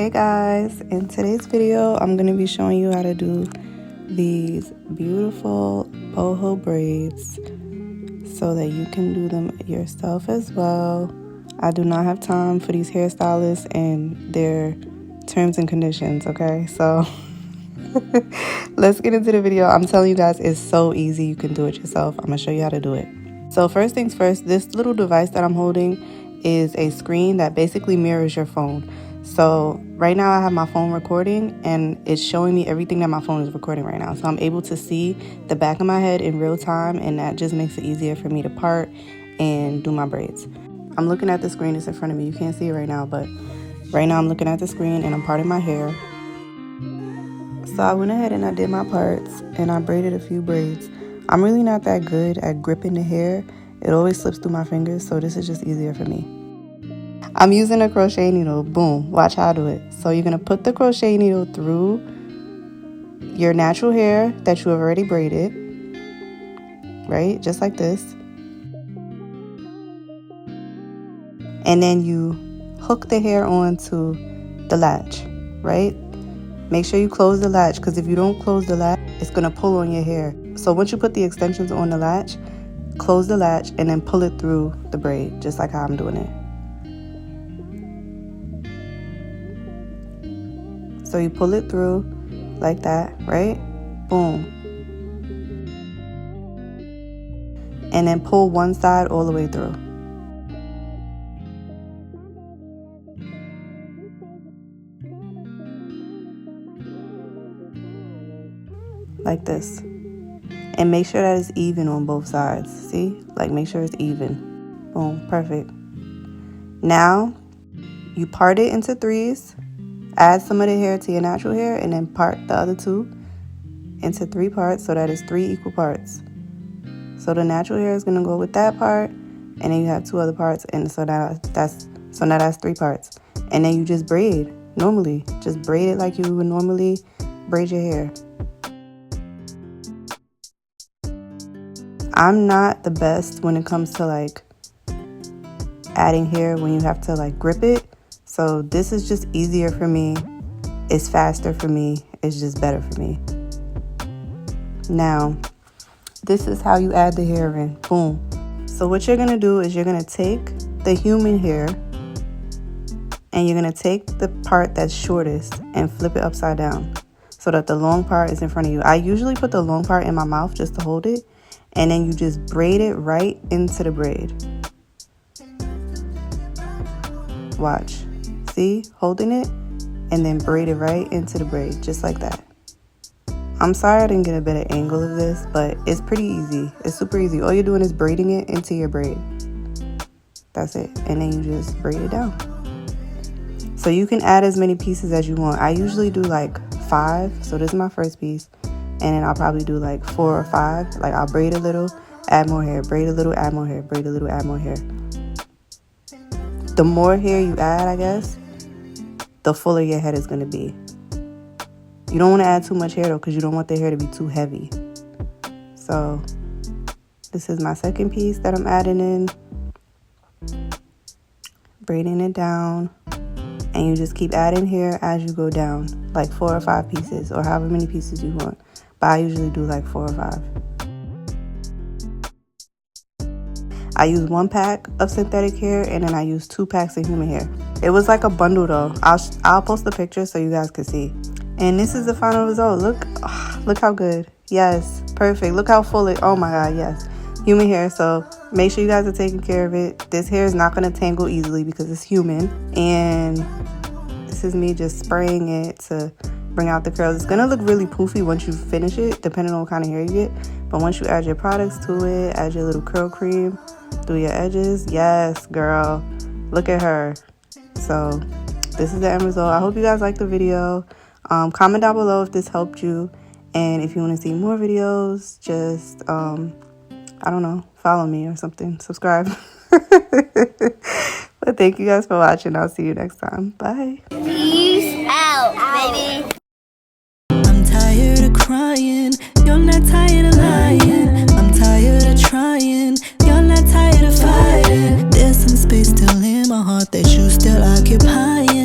Hey guys, in today's video I'm going to be showing you how to do these beautiful boho braids so that you can do them yourself as well. I do not have time for these hairstylists and their terms and conditions, okay? So let's get into the video. I'm telling you guys, it's so easy. You can do it yourself. I'm going to show you how to do it. So first things first, this little device that I'm holding is a screen that basically mirrors your phone. So right now I have my phone recording and it's showing me everything that my phone is recording right now. So I'm able to see the back of my head in real time, and that just makes it easier for me to part and do my braids. I'm looking at the screen that's in front of me. You can't see it right now, but right now I'm looking at the screen and I'm parting my hair. So I went ahead and I did my parts and I braided a few braids. I'm really not that good at gripping the hair. It always slips through my fingers, so this is just easier for me. I'm using a crochet needle. Boom. Watch how I do it. So you're going to put the crochet needle through your natural hair that you have already braided, right? Just like this. And then you hook the hair onto the latch, right? Make sure you close the latch, because if you don't close the latch, it's going to pull on your hair. So once you put the extensions on the latch, close the latch and then pull it through the braid, just like how I'm doing it. So you pull it through like that, right? Boom. And then pull one side all the way through. Like this. And make sure that it's even on both sides. See? Like, make sure it's even. Boom. Perfect. Now, you part it into threes. Add some of the hair to your natural hair and then part the other two into 3 parts, so that is 3 equal parts. So the natural hair is going to go with that part, and then you have 2 other parts, and so now that's 3 parts. And then you just braid normally. Just braid it like you would normally braid your hair. I'm not the best when it comes to like adding hair when you have to like grip it. So this is just easier for me. It's faster for me. It's just better for me. Now, this is how you add the hair in. Boom. So what you're going to do is you're going to take the human hair and you're going to take the part that's shortest and flip it upside down so that the long part is in front of you. I usually put the long part in my mouth just to hold it, and then you just braid it right into the braid. Watch. See, holding it and then braid it right into the braid, just like that. I'm sorry I didn't get a better angle of this, but it's pretty easy. It's super easy. All you're doing is braiding it into your braid. That's it. And then you just braid it down. So you can add as many pieces as you want. I usually do like 5. So this is my first piece. And then I'll probably do like 4 or 5. Like I'll braid a little, add more hair, braid a little, add more hair, braid a little, add more hair. The more hair you add, I guess, the fuller your head is going to be. You don't want to add too much hair though, because you don't want the hair to be too heavy. So this is my second piece that I'm adding in. Braiding it down. And you just keep adding hair as you go down. Like 4 or 5 pieces, or however many pieces you want. But I usually do like 4 or 5. I use 1 pack of synthetic hair, and then I use 2 packs of human hair. It was like a bundle though. I'll post the picture so you guys can see. And this is the final result. Look how good. Yes, perfect. Look how full it. Oh my god, yes. Human hair. So make sure you guys are taking care of it. This hair is not going to tangle easily because it's human. And this is me just spraying it to bring out the curls. It's going to look really poofy once you finish it, depending on what kind of hair you get. But once you add your products to it, add your little curl cream through your edges. Yes, girl. Look at her. So this is the end result. I hope you guys liked the video. Comment down below if this helped you. And if you want to see more videos, just, I don't know, follow me or something. Subscribe. But thank you guys for watching. I'll see you next time. Bye. Peace out, baby. I'm tired of crying. You're not tired of lying. I'm tired of trying. You're not tired of fighting. There's some space still in my heart that you still occupying.